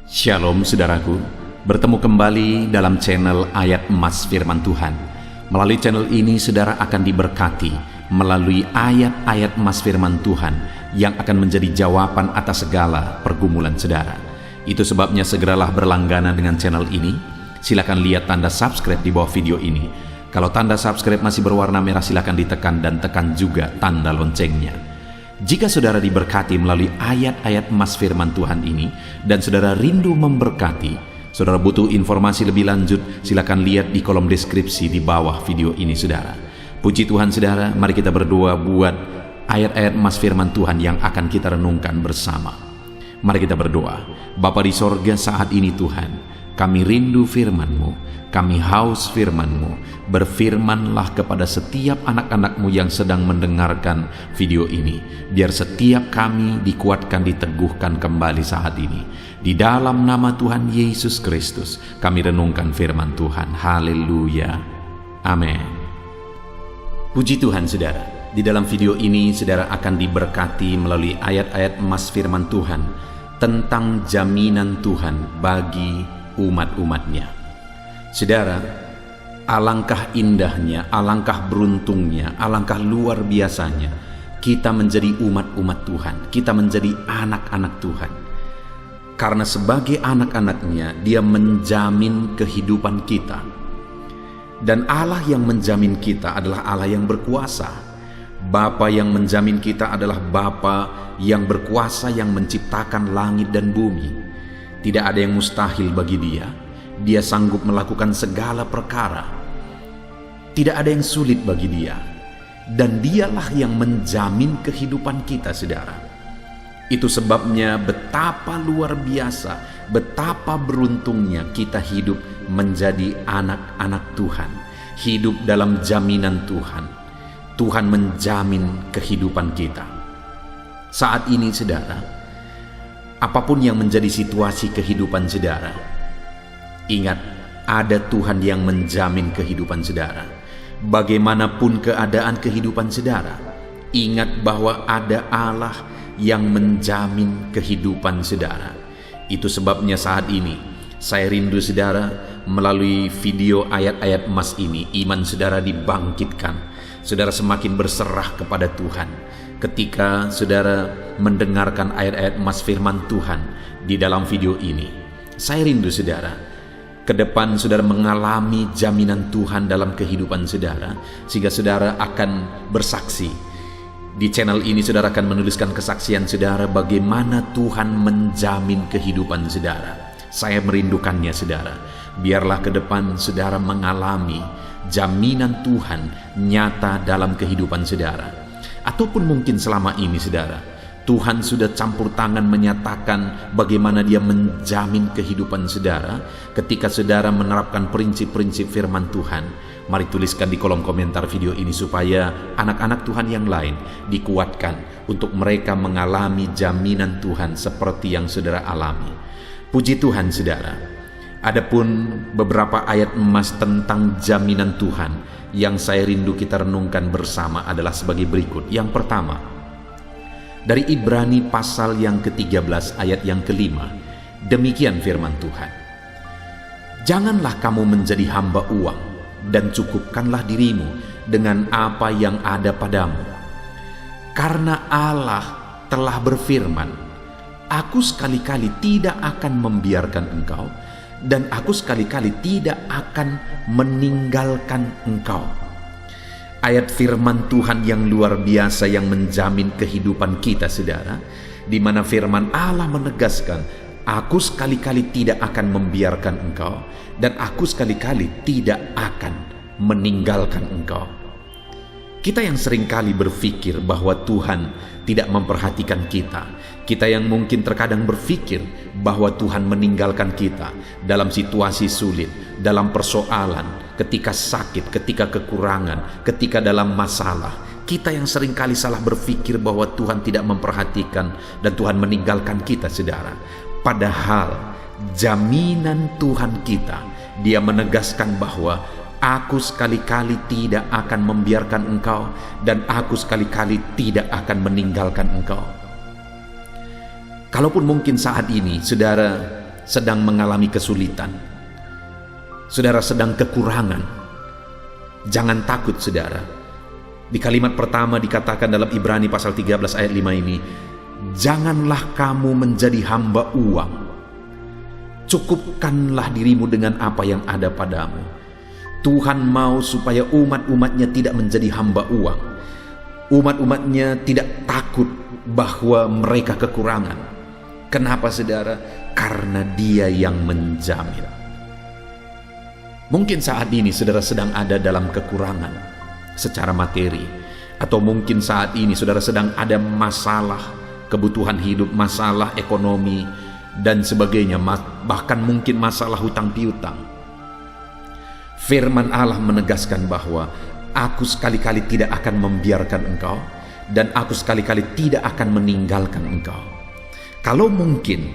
Shalom saudaraku, bertemu kembali dalam channel Ayat Emas Firman Tuhan. Melalui channel ini saudara akan diberkati melalui ayat-ayat emas firman Tuhan yang akan menjadi jawaban atas segala pergumulan saudara. Itu sebabnya segeralah berlangganan dengan channel ini. Silakan lihat tanda subscribe di bawah video ini. Kalau tanda subscribe masih berwarna merah, silakan ditekan dan tekan juga tanda loncengnya. Jika saudara diberkati melalui ayat-ayat emas firman Tuhan ini dan saudara rindu memberkati, saudara butuh informasi lebih lanjut, silakan lihat di kolom deskripsi di bawah video ini saudara. Puji Tuhan saudara, mari kita berdoa buat ayat-ayat emas firman Tuhan yang akan kita renungkan bersama. Mari kita berdoa. Bapa di sorga, saat ini Tuhan, kami rindu firman-Mu, kami haus firman-Mu. Berfirmanlah kepada setiap anak-anak-Mu yang sedang mendengarkan video ini, biar setiap kami dikuatkan, diteguhkan kembali saat ini. Di dalam nama Tuhan Yesus Kristus kami renungkan firman Tuhan. Haleluya, amin. Puji Tuhan saudara, di dalam video ini saudara akan diberkati melalui ayat-ayat emas firman Tuhan tentang jaminan Tuhan bagi umat-umatnya. Saudara, alangkah indahnya, alangkah beruntungnya, alangkah luar biasanya kita menjadi umat-umat Tuhan, kita menjadi anak-anak Tuhan. Karena sebagai anak-anaknya, Dia menjamin kehidupan kita. Dan Allah yang menjamin kita adalah Allah yang berkuasa. Bapa yang menjamin kita adalah Bapa yang berkuasa, yang menciptakan langit dan bumi. Tidak ada yang mustahil bagi Dia. Dia sanggup melakukan segala perkara. Tidak ada yang sulit bagi Dia. Dan Dialah yang menjamin kehidupan kita, saudara. Itu sebabnya betapa luar biasa, betapa beruntungnya kita hidup menjadi anak-anak Tuhan. Hidup dalam jaminan Tuhan. Tuhan menjamin kehidupan kita. Saat ini, saudara, apapun yang menjadi situasi kehidupan saudara, ingat, ada Tuhan yang menjamin kehidupan saudara. Bagaimanapun keadaan kehidupan saudara, ingat bahwa ada Allah yang menjamin kehidupan saudara. Itu sebabnya saat ini saya rindu saudara, melalui video ayat-ayat emas ini, iman saudara dibangkitkan. Saudara semakin berserah kepada Tuhan ketika saudara mendengarkan ayat-ayat emas firman Tuhan di dalam video ini. Saya rindu saudara, ke depan saudara mengalami jaminan Tuhan dalam kehidupan saudara, sehingga saudara akan bersaksi. Di channel ini saudara akan menuliskan kesaksian saudara bagaimana Tuhan menjamin kehidupan saudara. Saya merindukannya saudara. Biarlah ke depan saudara mengalami jaminan Tuhan nyata dalam kehidupan saudara. Ataupun mungkin selama ini saudara, Tuhan sudah campur tangan menyatakan bagaimana Dia menjamin kehidupan saudara ketika saudara menerapkan prinsip-prinsip firman Tuhan. Mari tuliskan di kolom komentar video ini supaya anak-anak Tuhan yang lain dikuatkan untuk mereka mengalami jaminan Tuhan seperti yang saudara alami. Puji Tuhan saudara. Adapun beberapa ayat emas tentang jaminan Tuhan yang saya rindu kita renungkan bersama adalah sebagai berikut. Yang pertama, dari Ibrani pasal yang ke-13 ayat yang ke-5, demikian firman Tuhan. Janganlah kamu menjadi hamba uang, dan cukupkanlah dirimu dengan apa yang ada padamu. Karena Allah telah berfirman, Aku sekali-kali tidak akan membiarkan engkau, dan Aku sekali-kali tidak akan meninggalkan engkau. Ayat firman Tuhan yang luar biasa yang menjamin kehidupan kita saudara, di mana firman Allah menegaskan, Aku sekali-kali tidak akan membiarkan engkau, dan Aku sekali-kali tidak akan meninggalkan engkau. Kita yang seringkali berpikir bahwa Tuhan tidak memperhatikan kita, kita yang mungkin terkadang berpikir bahwa Tuhan meninggalkan kita dalam situasi sulit, dalam persoalan, ketika sakit, ketika kekurangan, ketika dalam masalah. Kita yang seringkali salah berpikir bahwa Tuhan tidak memperhatikan dan Tuhan meninggalkan kita saudara. Padahal jaminan Tuhan kita, Dia menegaskan bahwa Aku sekali-kali tidak akan membiarkan engkau, dan Aku sekali-kali tidak akan meninggalkan engkau. Kalaupun mungkin saat ini saudara sedang mengalami kesulitan, saudara sedang kekurangan, jangan takut saudara. Di kalimat pertama dikatakan dalam Ibrani pasal 13 ayat 5 ini, janganlah kamu menjadi hamba uang, cukupkanlah dirimu dengan apa yang ada padamu. Tuhan mau supaya umat-umatnya tidak menjadi hamba uang. Umat-umatnya tidak takut bahwa mereka kekurangan. Kenapa saudara? Karena Dia yang menjamin. Mungkin saat ini saudara sedang ada dalam kekurangan secara materi, atau mungkin saat ini saudara sedang ada masalah kebutuhan hidup, masalah ekonomi dan sebagainya, bahkan mungkin masalah hutang piutang. Firman Allah menegaskan bahwa aku sekali-kali tidak akan membiarkan engkau, dan aku sekali-kali tidak akan meninggalkan engkau. Kalau mungkin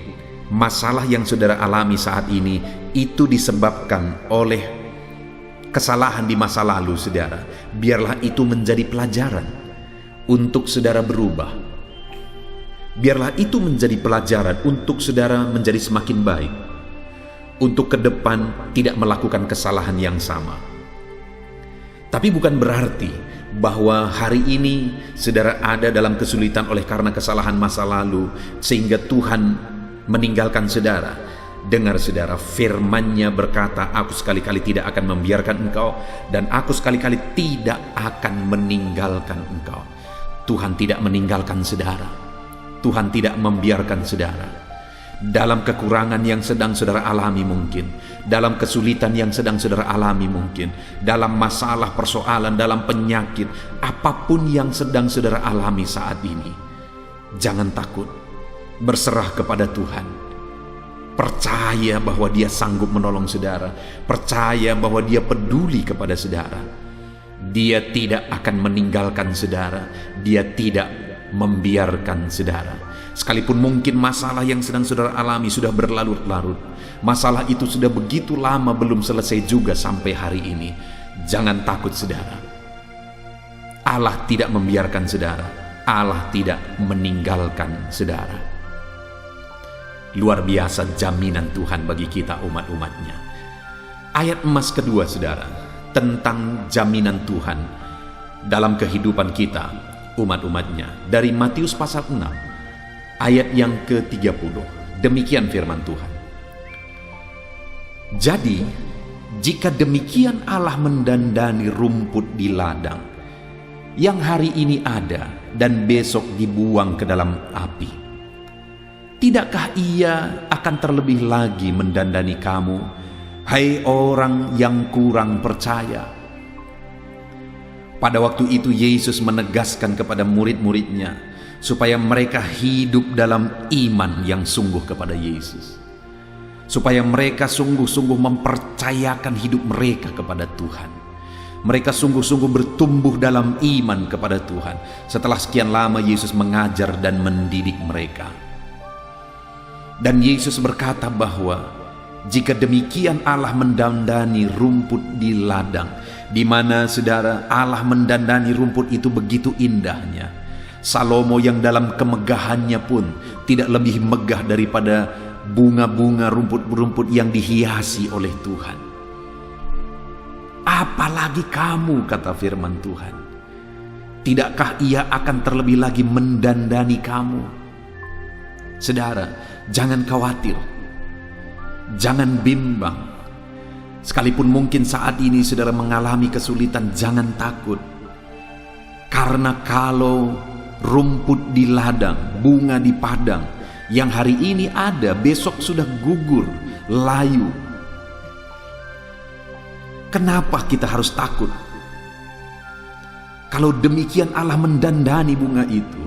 masalah yang saudara alami saat ini itu disebabkan oleh kesalahan di masa lalu saudara, biarlah itu menjadi pelajaran untuk saudara berubah. Biarlah itu menjadi pelajaran untuk saudara menjadi semakin baik, untuk ke depan tidak melakukan kesalahan yang sama. Tapi bukan berarti bahwa hari ini saudara ada dalam kesulitan oleh karena kesalahan masa lalu sehingga Tuhan meninggalkan saudara. Dengar saudara, firman-Nya berkata, aku sekali-kali tidak akan membiarkan engkau, dan aku sekali-kali tidak akan meninggalkan engkau. Tuhan tidak meninggalkan saudara. Tuhan tidak membiarkan saudara. Dalam kekurangan yang sedang saudara alami mungkin, dalam kesulitan yang sedang saudara alami mungkin, dalam masalah persoalan, dalam penyakit, apapun yang sedang saudara alami saat ini, jangan takut, berserah kepada Tuhan. Percaya bahwa Dia sanggup menolong saudara, percaya bahwa Dia peduli kepada saudara. Dia tidak akan meninggalkan saudara, Dia tidak membiarkan saudara. Sekalipun mungkin masalah yang sedang saudara alami sudah berlarut-larut, masalah itu sudah begitu lama belum selesai juga sampai hari ini, jangan takut saudara. Allah tidak membiarkan saudara, Allah tidak meninggalkan saudara. Luar biasa jaminan Tuhan bagi kita umat-umatnya. Ayat emas kedua saudara, tentang jaminan Tuhan dalam kehidupan kita umat-umatnya, dari Matius pasal 6 ayat yang ke-30. Demikian firman Tuhan. Jadi, jika demikian Allah mendandani rumput di ladang, yang hari ini ada dan besok dibuang ke dalam api, tidakkah Ia akan terlebih lagi mendandani kamu, hai orang yang kurang percaya? Pada waktu itu Yesus menegaskan kepada murid-muridnya supaya mereka hidup dalam iman yang sungguh kepada Yesus, supaya mereka sungguh-sungguh mempercayakan hidup mereka kepada Tuhan. Mereka sungguh-sungguh bertumbuh dalam iman kepada Tuhan setelah sekian lama Yesus mengajar dan mendidik mereka. Dan Yesus berkata bahwa jika demikian Allah mendandani rumput di ladang, di mana saudara Allah mendandani rumput itu begitu indahnya. Salomo yang dalam kemegahannya pun tidak lebih megah daripada bunga-bunga rumput-rumput yang dihiasi oleh Tuhan. Apalagi kamu, kata firman Tuhan, tidakkah Ia akan terlebih lagi mendandani kamu? Saudara, jangan khawatir, jangan bimbang. Sekalipun mungkin saat ini saudara mengalami kesulitan, jangan takut. Karena kalau rumput di ladang, bunga di padang, yang hari ini ada, besok sudah gugur, layu. Kenapa kita harus takut? Kalau demikian Allah mendandani bunga itu,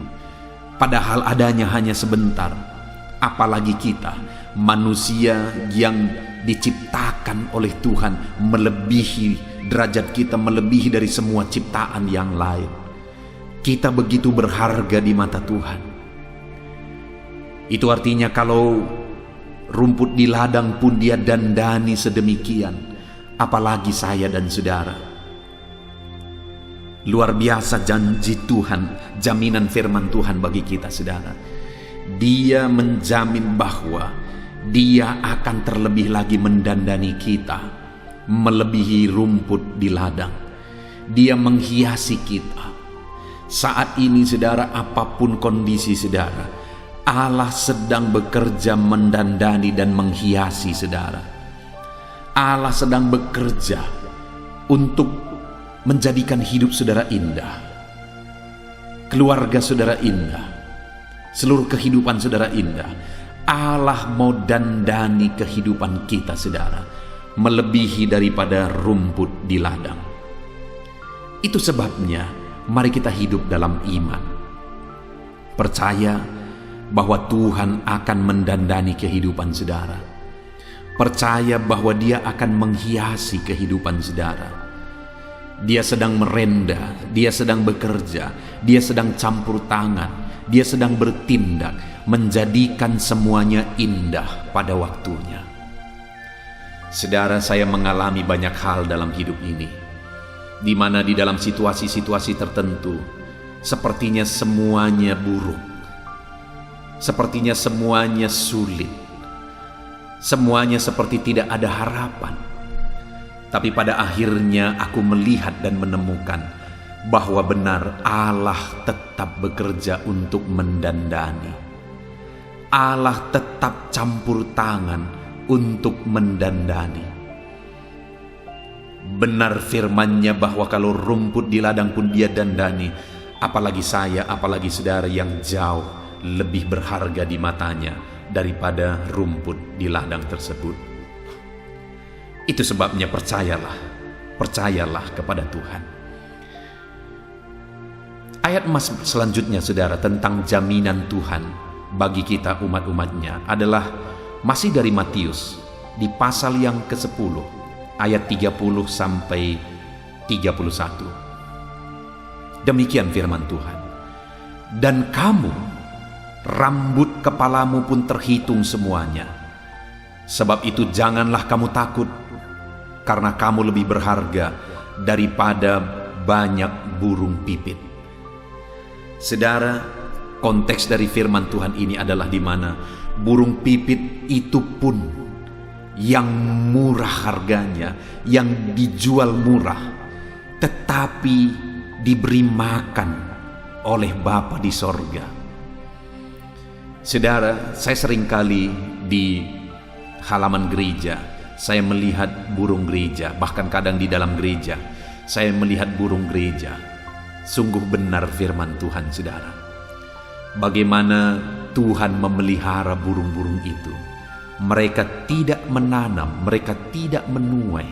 padahal adanya hanya sebentar. Apalagi kita, manusia yang diciptakan oleh Tuhan, melebihi derajat kita, melebihi dari semua ciptaan yang lain. Kita begitu berharga di mata Tuhan. Itu artinya kalau rumput di ladang pun Dia dandani sedemikian, apalagi saya dan saudara. Luar biasa janji Tuhan, jaminan firman Tuhan bagi kita saudara. Dia menjamin bahwa Dia akan terlebih lagi mendandani kita, melebihi rumput di ladang. Dia menghiasi kita. Saat ini saudara, apapun kondisi saudara, Allah sedang bekerja mendandani dan menghiasi saudara. Allah sedang bekerja untuk menjadikan hidup saudara indah, keluarga saudara indah, seluruh kehidupan saudara indah. Allah mau dandani kehidupan kita saudara, melebihi daripada rumput di ladang. Itu sebabnya mari kita hidup dalam iman, percaya bahwa Tuhan akan mendandani kehidupan saudara, percaya bahwa Dia akan menghiasi kehidupan saudara. Dia sedang merenda, Dia sedang bekerja, Dia sedang campur tangan, Dia sedang bertindak menjadikan semuanya indah pada waktunya. Saudara, saya mengalami banyak hal dalam hidup ini, di mana di dalam situasi-situasi tertentu sepertinya semuanya buruk, sepertinya semuanya sulit, semuanya seperti tidak ada harapan. Tapi pada akhirnya aku melihat dan menemukan bahwa benar Allah tetap bekerja untuk mendandani. Allah tetap campur tangan untuk mendandani. Benar firman-Nya bahwa kalau rumput di ladang pun Dia dandani, apalagi saya, apalagi saudara yang jauh lebih berharga di matanya daripada rumput di ladang tersebut. Itu sebabnya percayalah kepada Tuhan. Ayat emas selanjutnya saudara tentang jaminan Tuhan bagi kita umat-umatnya adalah masih dari Matius di pasal yang ke-10 ayat 30 sampai 31. Demikian firman Tuhan. Dan kamu, rambut kepalamu pun terhitung semuanya. Sebab itu janganlah kamu takut, karena kamu lebih berharga daripada banyak burung pipit. Saudara, konteks dari firman Tuhan ini adalah di mana burung pipit itu pun yang murah harganya, yang dijual murah, tetapi diberi makan oleh Bapa di sorga. Saudara, saya seringkali di halaman gereja, saya melihat burung gereja, bahkan kadang di dalam gereja, saya melihat burung gereja. Sungguh benar firman Tuhan, saudara. Bagaimana Tuhan memelihara burung-burung itu. Mereka tidak menanam, mereka tidak menuai,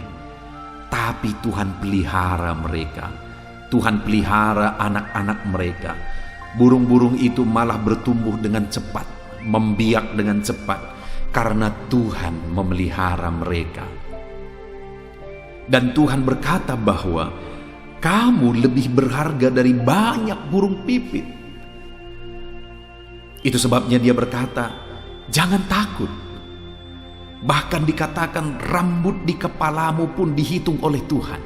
tapi Tuhan pelihara mereka. Tuhan pelihara anak-anak mereka. Burung-burung itu malah bertumbuh dengan cepat, membiak dengan cepat, karena Tuhan memelihara mereka. Dan Tuhan berkata bahwa kamu lebih berharga dari banyak burung pipit. Itu sebabnya Dia berkata, jangan takut. Bahkan dikatakan rambut di kepalamu pun dihitung oleh Tuhan.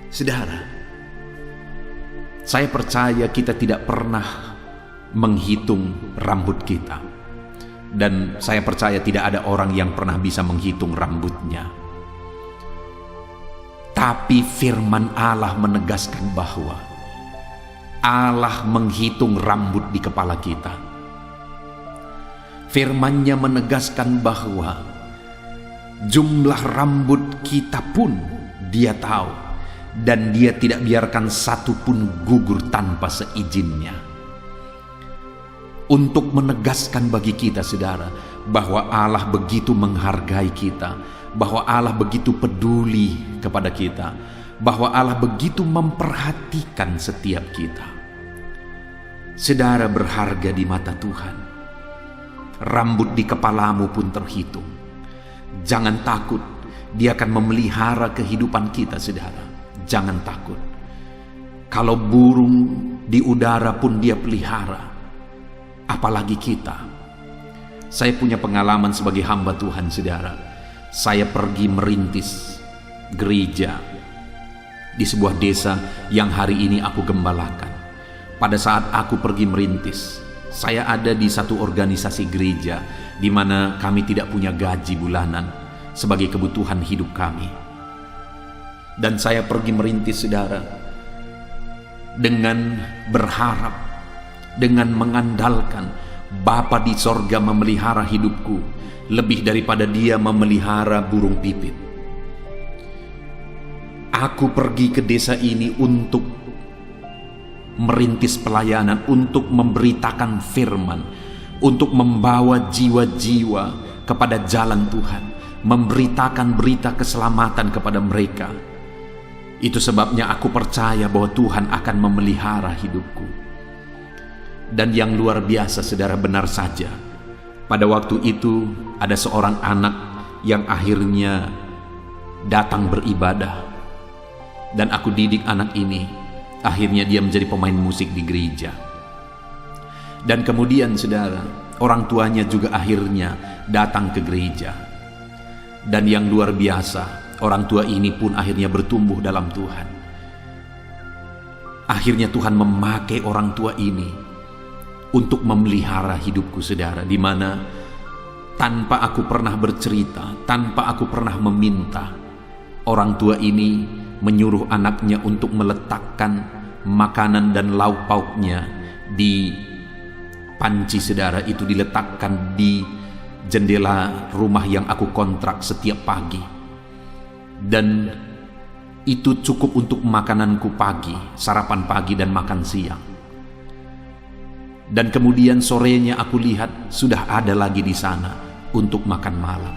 Saudara, saya percaya kita tidak pernah menghitung rambut kita. Dan saya percaya tidak ada orang yang pernah bisa menghitung rambutnya. Tapi firman Allah menegaskan bahwa Allah menghitung rambut di kepala kita. Firman-Nya menegaskan bahwa jumlah rambut kita pun Dia tahu, dan Dia tidak biarkan satu pun gugur tanpa seizinnya. Untuk menegaskan bagi kita, saudara, bahwa Allah begitu menghargai kita, bahwa Allah begitu peduli kepada kita, bahwa Allah begitu memperhatikan setiap kita. Saudara berharga di mata Tuhan. Rambut di kepalamu pun terhitung. Jangan takut, Dia akan memelihara kehidupan kita, saudara. Jangan takut. Kalau burung di udara pun Dia pelihara, apalagi kita. Saya punya pengalaman sebagai hamba Tuhan, saudara. Saya pergi merintis gereja di sebuah desa yang hari ini aku gembalakan. Pada saat aku pergi merintis, saya ada di satu organisasi gereja di mana kami tidak punya gaji bulanan sebagai kebutuhan hidup kami. Dan saya pergi merintis, saudara, dengan berharap, dengan mengandalkan Bapa di sorga memelihara hidupku lebih daripada Dia memelihara burung pipit. Aku pergi ke desa ini untuk merintis pelayanan, untuk memberitakan firman, untuk membawa jiwa-jiwa kepada jalan Tuhan, memberitakan berita keselamatan kepada mereka. Itu sebabnya aku percaya bahwa Tuhan akan memelihara hidupku. Dan yang luar biasa, saudara, benar saja, pada waktu itu ada seorang anak yang akhirnya datang beribadah, dan aku didik anak ini. Akhirnya dia menjadi pemain musik di gereja. Dan kemudian, saudara, orang tuanya juga akhirnya datang ke gereja. Dan yang luar biasa, orang tua ini pun akhirnya bertumbuh dalam Tuhan. Akhirnya Tuhan memakai orang tua ini untuk memelihara hidupku, saudara, di mana tanpa aku pernah bercerita, tanpa aku pernah meminta, orang tua ini menyuruh anaknya untuk meletakkan makanan dan lauk pauknya di panci, saudara. Itu diletakkan di jendela rumah yang aku kontrak setiap pagi, dan itu cukup untuk makananku pagi, sarapan pagi dan makan siang. Dan kemudian sorenya aku lihat sudah ada lagi di sana untuk makan malam.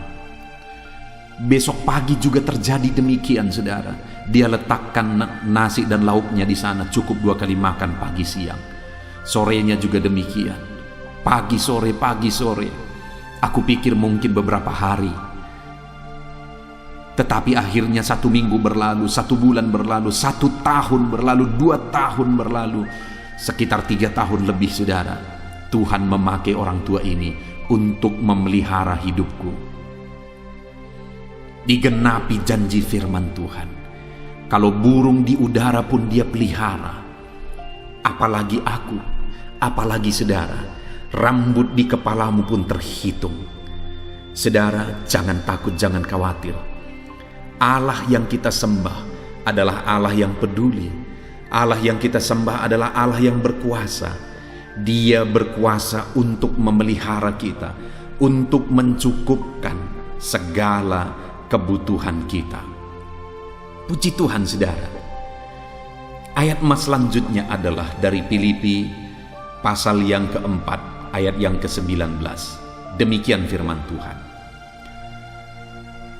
Besok pagi juga terjadi demikian, saudara. Dia letakkan nasi dan lauknya di sana, cukup 2 kali makan pagi siang. Sorenya juga demikian. Pagi sore. Aku pikir mungkin beberapa hari. Tetapi akhirnya 1 minggu berlalu, 1 bulan berlalu, 1 tahun berlalu, 2 tahun berlalu. Sekitar 3 tahun lebih, saudara, Tuhan memakai orang tua ini untuk memelihara hidupku. Digenapi janji firman Tuhan. Kalau burung di udara pun Dia pelihara, apalagi aku, apalagi saudara, rambut di kepalamu pun terhitung. Saudara, jangan takut, jangan khawatir. Allah yang kita sembah adalah Allah yang peduli. Allah yang kita sembah adalah Allah yang berkuasa. Dia berkuasa untuk memelihara kita, untuk mencukupkan segala kebutuhan kita. Puji Tuhan, saudara. Ayat emas selanjutnya adalah dari Filipi pasal yang keempat, ayat yang ke-19. Demikian firman Tuhan.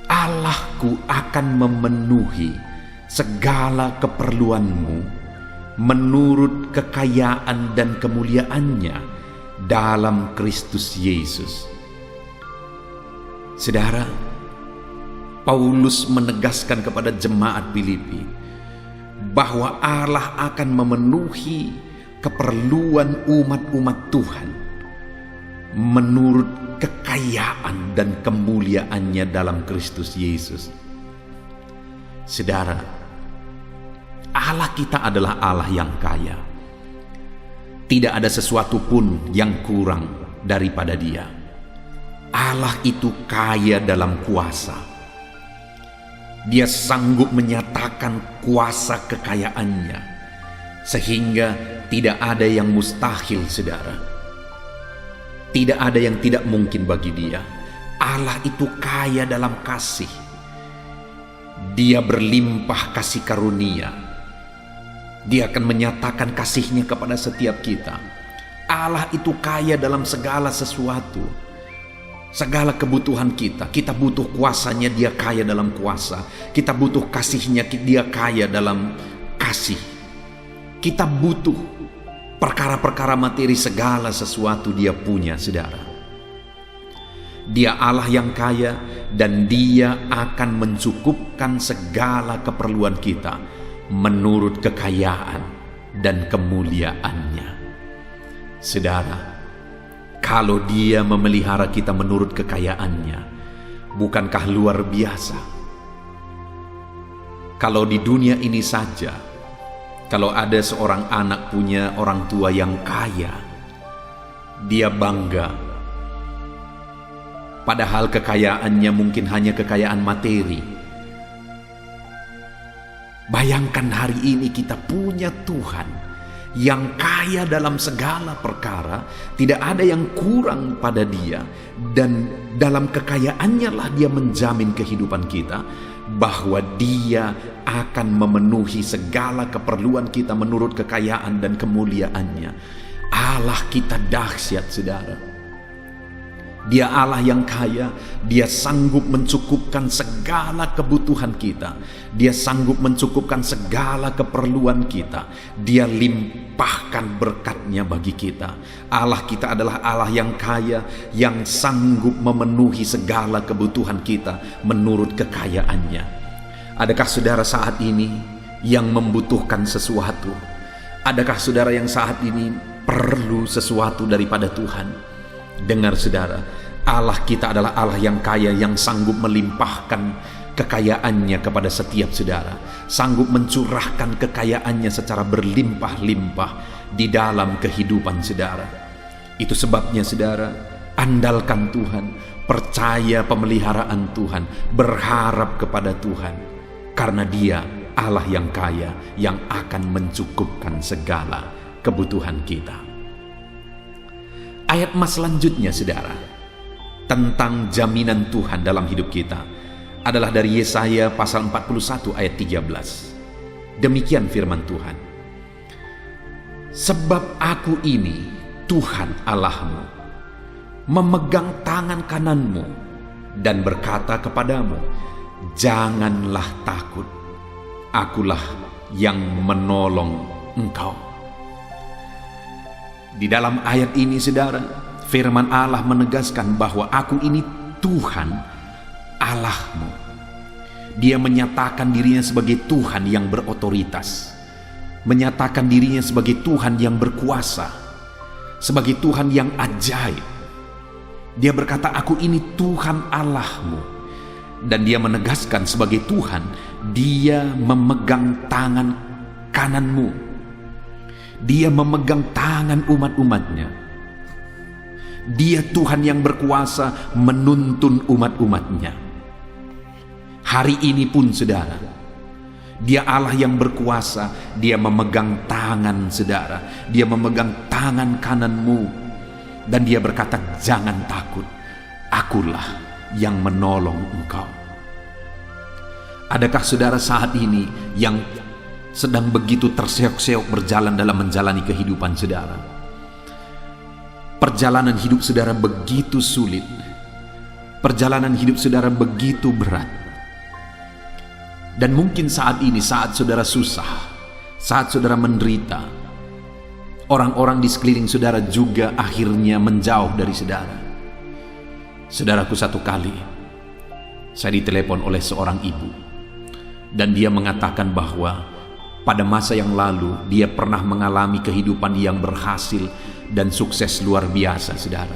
Allahku akan memenuhi segala keperluanmu menurut kekayaan dan kemuliaannya dalam Kristus Yesus. Saudara, Paulus menegaskan kepada jemaat Filipi bahwa Allah akan memenuhi keperluan umat-umat Tuhan menurut kekayaan dan kemuliaannya dalam Kristus Yesus. Saudara, Allah kita adalah Allah yang kaya. Tidak ada sesuatu pun yang kurang daripada Dia. Allah itu kaya dalam kuasa. Dia sanggup menyatakan kuasa kekayaannya, sehingga tidak ada yang mustahil, saudara. Tidak ada yang tidak mungkin bagi Dia. Allah itu kaya dalam kasih. Dia berlimpah kasih karunia. Dia akan menyatakan kasih-Nya kepada setiap kita. Allah itu kaya dalam segala sesuatu. Segala kebutuhan kita. Kita butuh kuasanya, Dia kaya dalam kuasa. Kita butuh kasih-Nya, Dia kaya dalam kasih. Kita butuh perkara-perkara materi, segala sesuatu Dia punya, saudara. Dia Allah yang kaya, dan Dia akan mencukupkan segala keperluan kita menurut kekayaan dan kemuliaannya. Saudara, kalau Dia memelihara kita menurut kekayaannya, bukankah luar biasa? Kalau di dunia ini saja, kalau ada seorang anak punya orang tua yang kaya, dia bangga. padahal kekayaannya mungkin hanya kekayaan materi. Bayangkan hari ini kita punya Tuhan yang kaya dalam segala perkara, tidak ada yang kurang pada Dia, dan dalam kekayaannya lah Dia menjamin kehidupan kita, bahwa Dia akan memenuhi segala keperluan kita menurut kekayaan dan kemuliaannya. Allah kita dahsyat, saudara. Dia Allah yang kaya, Dia sanggup mencukupkan segala kebutuhan kita. Dia sanggup mencukupkan segala keperluan kita. Dia limpahkan berkat-Nya bagi kita. Allah kita adalah Allah yang kaya, yang sanggup memenuhi segala kebutuhan kita menurut kekayaan-Nya. Adakah saudara saat ini yang membutuhkan sesuatu? Adakah saudara yang saat ini perlu sesuatu daripada Tuhan? Dengar saudara, Allah kita adalah Allah yang kaya, yang sanggup melimpahkan kekayaannya kepada setiap saudara, sanggup mencurahkan kekayaannya secara berlimpah-limpah di dalam kehidupan saudara. Itu sebabnya saudara, andalkan Tuhan, percaya pemeliharaan Tuhan, berharap kepada Tuhan, karena Dia Allah yang kaya, yang akan mencukupkan segala kebutuhan kita. Ayat mas selanjutnya saudara, tentang jaminan Tuhan dalam hidup kita, adalah dari Yesaya pasal 41 ayat 13. Demikian firman Tuhan. Sebab aku ini Tuhan Allahmu, memegang tangan kananmu dan berkata kepadamu, janganlah takut, akulah yang menolong engkau. Di dalam ayat ini saudara, firman Allah menegaskan bahwa aku ini Tuhan Allahmu. Dia menyatakan dirinya sebagai Tuhan yang berotoritas, menyatakan dirinya sebagai Tuhan yang berkuasa, sebagai Tuhan yang ajaib. Dia berkata, aku ini Tuhan Allahmu. Dan dia menegaskan sebagai Tuhan, Dia memegang tangan kananmu. Dia memegang tangan umat-umatnya. Dia Tuhan yang berkuasa menuntun umat-umatnya. Hari ini pun saudara, Dia Allah yang berkuasa. Dia memegang tangan saudara, Dia memegang tangan kananmu, dan Dia berkata, jangan takut, akulah yang menolong engkau. Adakah saudara saat ini yang sedang begitu terseok-seok berjalan dalam menjalani kehidupan saudara? Perjalanan hidup saudara begitu sulit, perjalanan hidup saudara begitu berat. Dan mungkin saat ini, saat saudara susah, saat saudara menderita, orang-orang di sekeliling saudara juga akhirnya menjauh dari saudara. Saudaraku, satu kali saya ditelepon oleh seorang ibu, dan dia mengatakan bahwa pada masa yang lalu dia pernah mengalami kehidupan yang berhasil dan sukses luar biasa saudara.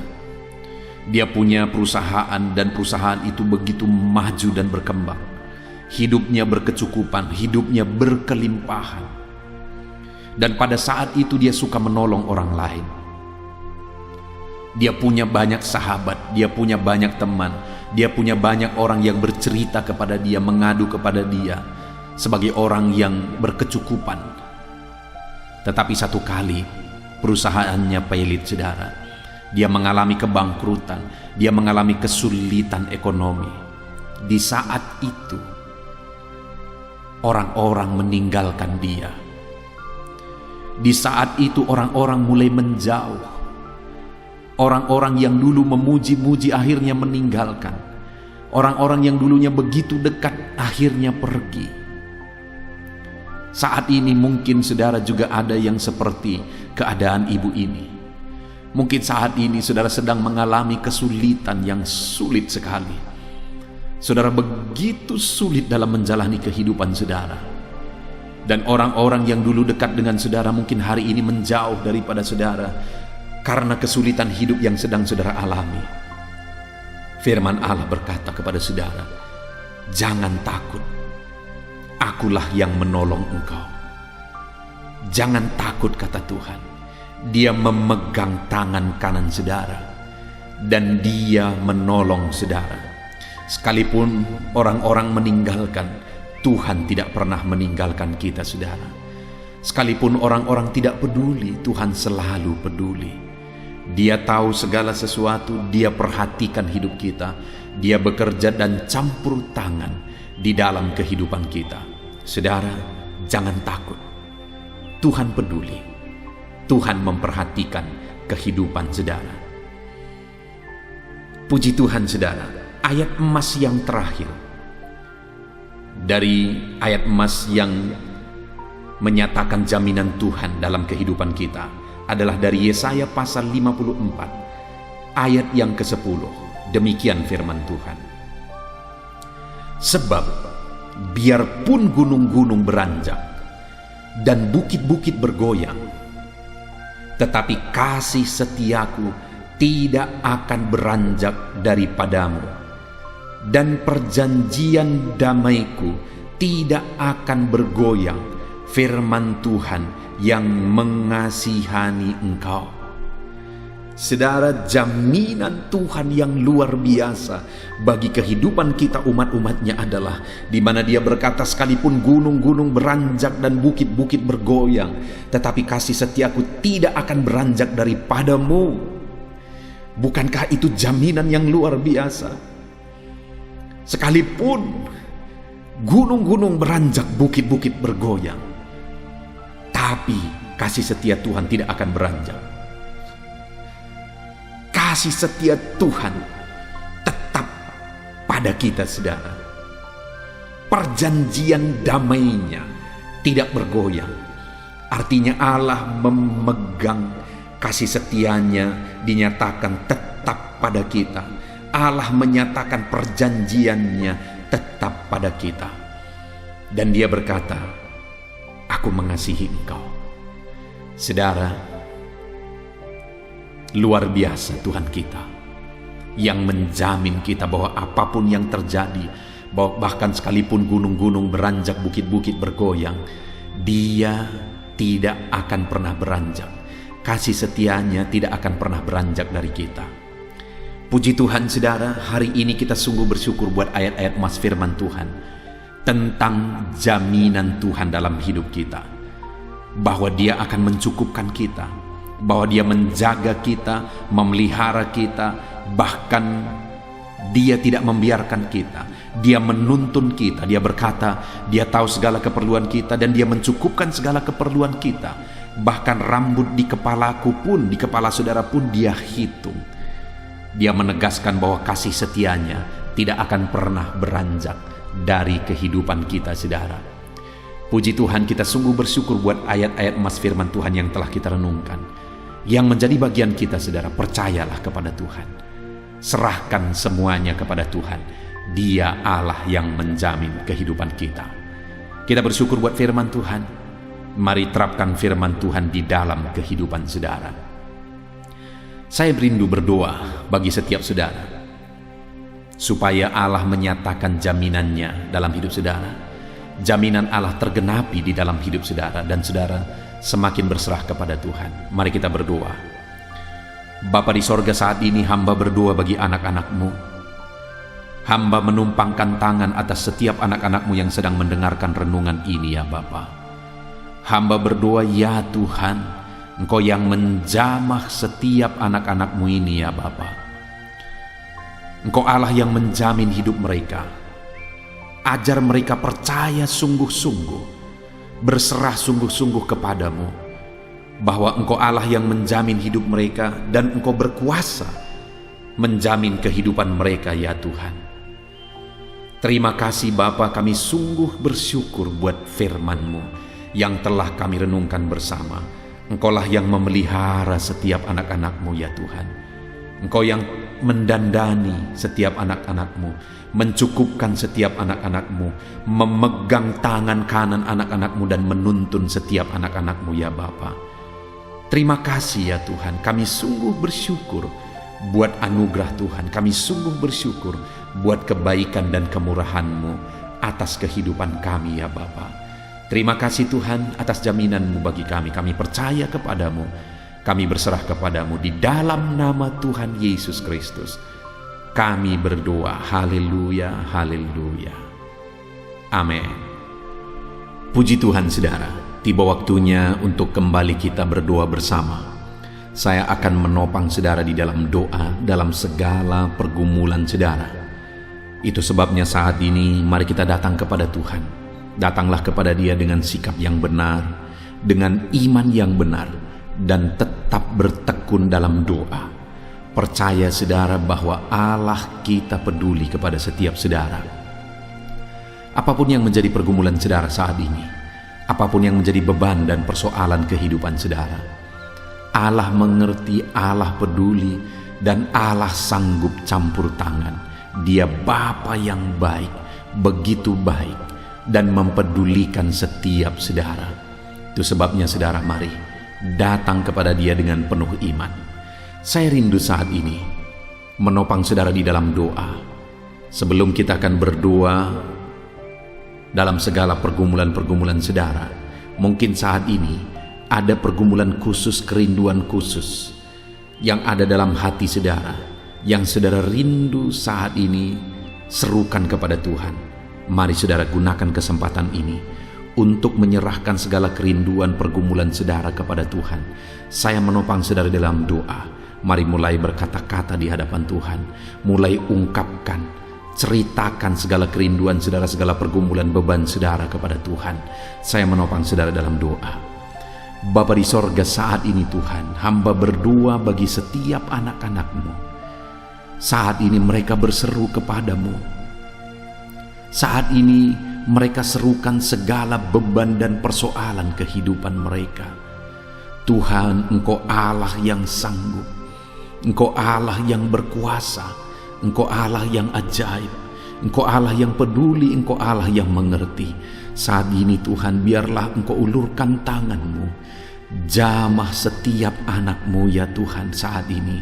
Dia punya perusahaan, dan perusahaan itu begitu maju dan berkembang. Hidupnya berkecukupan, hidupnya berkelimpahan. Dan pada saat itu dia suka menolong orang lain. Dia punya banyak sahabat, dia punya banyak teman, dia punya banyak orang yang bercerita kepada dia, mengadu kepada dia sebagai orang yang berkecukupan. Tetapi satu kali perusahaannya pelit saudara. Dia mengalami kebangkrutan, dia mengalami kesulitan ekonomi. Di saat itu orang-orang meninggalkan dia. Di saat itu orang-orang mulai menjauh. Orang-orang yang dulu memuji-muji akhirnya meninggalkan. Orang-orang yang dulunya begitu dekat akhirnya pergi. Saat ini mungkin saudara juga ada yang seperti keadaan ibu ini. Mungkin saat ini saudara sedang mengalami kesulitan yang sulit sekali. Saudara begitu sulit dalam menjalani kehidupan saudara. Dan orang-orang yang dulu dekat dengan saudara mungkin hari ini menjauh daripada saudara karena kesulitan hidup yang sedang saudara alami. Firman Allah berkata kepada saudara, jangan takut, akulah yang menolong engkau. Jangan takut, kata Tuhan. Dia memegang tangan kanan saudara. dan Dia menolong saudara. Sekalipun orang-orang meninggalkan, Tuhan tidak pernah meninggalkan kita saudara. Sekalipun orang-orang tidak peduli, Tuhan selalu peduli. Dia tahu segala sesuatu, Dia perhatikan hidup kita. Dia bekerja dan campur tangan di dalam kehidupan kita. Saudara, jangan takut. Tuhan peduli. Tuhan memperhatikan kehidupan saudara. Puji Tuhan saudara, ayat emas yang terakhir dari ayat emas yang menyatakan jaminan Tuhan dalam kehidupan kita adalah dari Yesaya pasal 54 ayat yang ke-10. Demikian firman Tuhan. Sebab biarpun gunung-gunung beranjak dan bukit-bukit bergoyang, tetapi kasih setiaku tidak akan beranjak daripadamu, dan perjanjian damaiku tidak akan bergoyang, firman Tuhan yang mengasihani engkau. Saudara, jaminan Tuhan yang luar biasa bagi kehidupan kita umat-umatnya adalah di mana Dia berkata, sekalipun gunung-gunung beranjak dan bukit-bukit bergoyang, tetapi kasih setiaku tidak akan beranjak daripadamu. Bukankah itu jaminan yang luar biasa? Sekalipun gunung-gunung beranjak, bukit-bukit bergoyang, tapi kasih setia Tuhan tidak akan beranjak. Kasih setia Tuhan tetap pada kita saudara. Perjanjian damainya tidak bergoyang. Artinya Allah memegang kasih setianya, dinyatakan tetap pada kita. Allah menyatakan perjanjiannya tetap pada kita. Dan Dia berkata, aku mengasihi engkau. Saudara, luar biasa Tuhan kita yang menjamin kita bahwa apapun yang terjadi, bahkan sekalipun gunung-gunung beranjak, bukit-bukit bergoyang, Dia tidak akan pernah beranjak. Kasih setianya tidak akan pernah beranjak dari kita. Puji Tuhan saudara, hari ini kita sungguh bersyukur buat ayat-ayat emas firman Tuhan tentang jaminan Tuhan dalam hidup kita, bahwa Dia akan mencukupkan kita, bahwa Dia menjaga kita, memelihara kita, bahkan Dia tidak membiarkan kita. Dia menuntun kita. Dia berkata, Dia tahu segala keperluan kita dan Dia mencukupkan segala keperluan kita. Bahkan rambut di kepalaku pun, di kepala saudara pun Dia hitung. Dia menegaskan bahwa kasih setianya tidak akan pernah beranjak dari kehidupan kita saudara. Puji Tuhan, kita sungguh bersyukur buat ayat-ayat emas firman Tuhan yang telah kita renungkan. Yang menjadi bagian kita saudara, percayalah kepada Tuhan. Serahkan semuanya kepada Tuhan. Dia Allah yang menjamin kehidupan kita. Kita bersyukur buat firman Tuhan. Mari terapkan firman Tuhan di dalam kehidupan saudara. Saya berindu berdoa bagi setiap saudara, supaya Allah menyatakan jaminannya dalam hidup saudara. Jaminan Allah tergenapi di dalam hidup saudara, dan saudara semakin berserah kepada Tuhan. Mari kita berdoa. Bapa di sorga, saat ini hamba berdoa bagi anak-anak-Mu. Hamba menumpangkan tangan atas setiap anak-anak-Mu yang sedang mendengarkan renungan ini ya Bapa. Hamba berdoa, ya Tuhan, Engkau yang menjamah setiap anak-anak-Mu ini ya Bapa. Engkau Allah yang menjamin hidup mereka. Ajar mereka percaya sungguh-sungguh, berserah sungguh-sungguh kepadamu, bahwa Engkau Allah yang menjamin hidup mereka, dan Engkau berkuasa menjamin kehidupan mereka ya Tuhan. Terima kasih Bapa, kami sungguh bersyukur buat firman-Mu yang telah kami renungkan bersama. Engkaulah yang memelihara setiap anak-anak-Mu ya Tuhan. Engkau yang mendandani setiap anak-anak-Mu, mencukupkan setiap anak-anak-Mu, memegang tangan kanan anak-anak-Mu dan menuntun setiap anak-anak-Mu ya Bapa. Terima kasih ya Tuhan, kami sungguh bersyukur buat anugerah Tuhan. Kami sungguh bersyukur buat kebaikan dan kemurahan-Mu atas kehidupan kami ya Bapa. Terima kasih Tuhan atas jaminan-Mu bagi kami. Kami percaya kepadamu Kami berserah kepadamu di dalam nama Tuhan Yesus Kristus. Kami berdoa, haleluya, haleluya. Amin. Puji Tuhan saudara, tiba waktunya untuk kembali kita berdoa bersama. Saya akan menopang saudara di dalam doa, dalam segala pergumulan saudara. Itu sebabnya saat ini mari kita datang kepada Tuhan. Datanglah kepada Dia dengan sikap yang benar, dengan iman yang benar, dan tetap bertekun dalam doa. Percaya saudara bahwa Allah kita peduli kepada setiap saudara. Apapun yang menjadi pergumulan saudara saat ini, apapun yang menjadi beban dan persoalan kehidupan saudara, Allah mengerti, Allah peduli, dan Allah sanggup campur tangan. Dia Bapa yang baik, begitu baik, dan mempedulikan setiap saudara. Itu sebabnya saudara, mari datang kepada Dia dengan penuh iman. Saya rindu saat ini menopang saudara di dalam doa. Sebelum kita akan berdoa dalam segala pergumulan-pergumulan saudara, mungkin saat ini ada pergumulan khusus, kerinduan khusus yang ada dalam hati saudara, yang saudara rindu saat ini. Serukan kepada Tuhan. Mari saudara gunakan kesempatan ini untuk menyerahkan segala kerinduan pergumulan saudara kepada Tuhan. Saya menopang saudara dalam doa. Mari mulai berkata-kata di hadapan Tuhan. Mulai ungkapkan, ceritakan segala kerinduan saudara, segala pergumulan beban saudara kepada Tuhan. Saya menopang saudara dalam doa. Bapa di sorga, saat ini Tuhan, hamba berdoa bagi setiap anak-anak-Mu. Saat ini mereka berseru kepadamu. Saat ini mereka serukan segala beban dan persoalan kehidupan mereka. Tuhan, Engkau Allah yang sanggup. Engkau Allah yang berkuasa. Engkau Allah yang ajaib. Engkau Allah yang peduli. Engkau Allah yang mengerti. Saat ini Tuhan, biarlah Engkau ulurkan tangan-Mu. Jamah setiap anak-Mu ya Tuhan saat ini.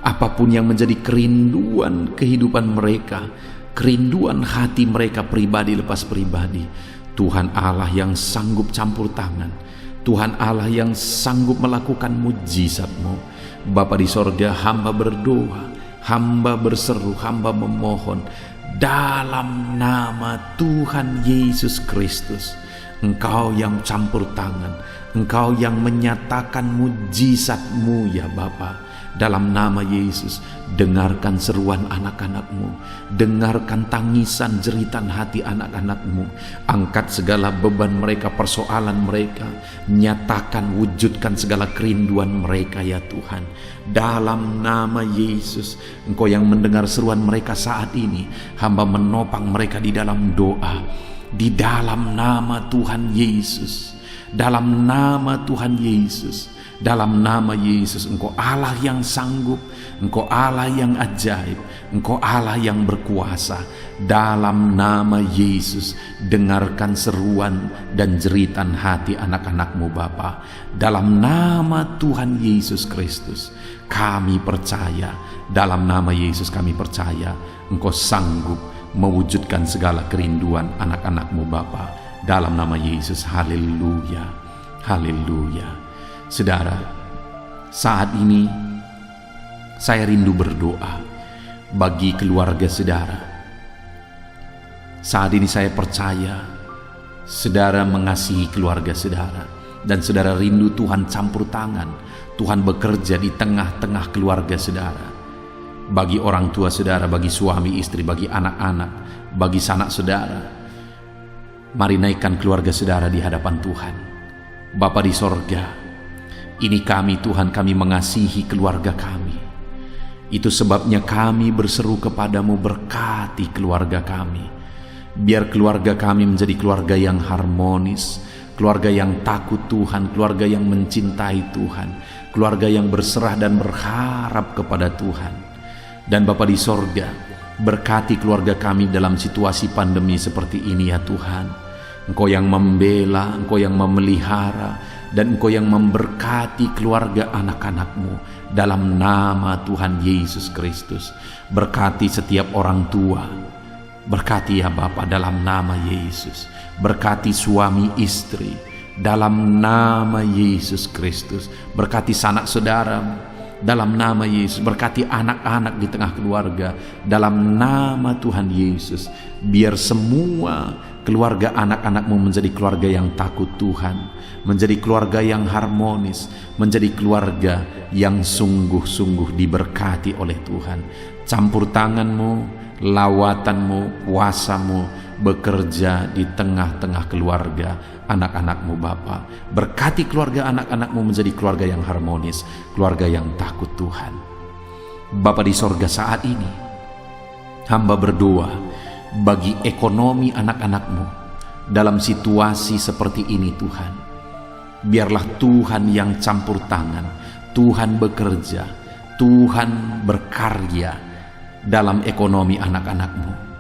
Apapun yang menjadi kerinduan kehidupan mereka, kerinduan hati mereka pribadi lepas pribadi, Tuhan Allah yang sanggup campur tangan, Tuhan Allah yang sanggup melakukan mujizat-Mu. Bapa di sorga, hamba berdoa, hamba berseru, hamba memohon dalam nama Tuhan Yesus Kristus. Engkau yang campur tangan, Engkau yang menyatakan mujizat-Mu ya Bapa. Dalam nama Yesus, dengarkan seruan anak-anak-Mu, dengarkan tangisan jeritan hati anak-anak-Mu. Angkat segala beban mereka, persoalan mereka, nyatakan, wujudkan segala kerinduan mereka ya Tuhan. Dalam nama Yesus, Engkau yang mendengar seruan mereka saat ini, hamba menopang mereka di dalam doa. Di dalam nama Tuhan Yesus, dalam nama Tuhan Yesus, dalam nama Yesus, Engkau Allah yang sanggup, Engkau Allah yang ajaib, Engkau Allah yang berkuasa. Dalam nama Yesus, dengarkan seruan dan jeritan hati anak-anak-Mu Bapa. Dalam nama Tuhan Yesus Kristus, kami percaya. Dalam nama Yesus kami percaya Engkau sanggup mewujudkan segala kerinduan anak-anak-Mu Bapa. Dalam nama Yesus, haleluya, haleluya. Saudara, saat ini saya rindu berdoa bagi keluarga saudara. Saat ini saya percaya saudara mengasihi keluarga saudara, dan saudara rindu Tuhan campur tangan, Tuhan bekerja di tengah-tengah keluarga saudara. Bagi orang tua saudara, bagi suami istri, bagi anak-anak, bagi sanak saudara, mari naikkan keluarga saudara di hadapan Tuhan. Bapa di sorga, ini kami Tuhan, kami mengasihi keluarga kami. Itu sebabnya kami berseru kepadamu, berkati keluarga kami. Biar keluarga kami menjadi keluarga yang harmonis, keluarga yang takut Tuhan, keluarga yang mencintai Tuhan, keluarga yang berserah dan berharap kepada Tuhan. Dan Bapa di sorga, berkati keluarga kami dalam situasi pandemi seperti ini ya Tuhan. Engkau yang membela, Engkau yang memelihara, dan Engkau yang memberkati keluarga anak-anak-Mu dalam nama Tuhan Yesus Kristus. Berkati setiap orang tua, berkati ya Bapa dalam nama Yesus. Berkati suami istri, dalam nama Yesus Kristus. Berkati sanak saudara dalam nama Yesus. Berkati anak-anak di tengah keluarga dalam nama Tuhan Yesus. Biar semua keluarga anak-anakmu menjadi keluarga yang takut Tuhan, menjadi keluarga yang harmonis, menjadi keluarga yang sungguh-sungguh diberkati oleh Tuhan. Campur tanganmu, lawatanmu, puasamu bekerja di tengah-tengah keluarga anak-anakmu Bapa. Berkati keluarga anak-anakmu menjadi keluarga yang harmonis, keluarga yang takut Tuhan. Bapa di sorga, saat ini hamba berdoa bagi ekonomi anak-anakmu dalam situasi seperti ini Tuhan. Biarlah Tuhan yang campur tangan, Tuhan bekerja, Tuhan berkarya dalam ekonomi anak-anakmu.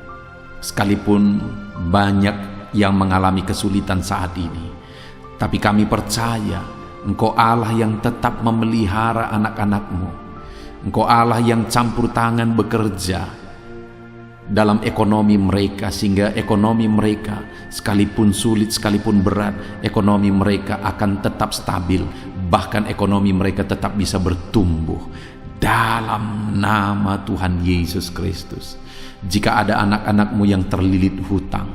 Sekalipun banyak yang mengalami kesulitan saat ini, tapi kami percaya Engkau Allah yang tetap memelihara anak-anakmu. Engkau Allah yang campur tangan bekerja dalam ekonomi mereka, sehingga ekonomi mereka sekalipun sulit, sekalipun berat, ekonomi mereka akan tetap stabil, bahkan ekonomi mereka tetap bisa bertumbuh dalam nama Tuhan Yesus Kristus. Jika ada anak-anakmu yang terlilit hutang,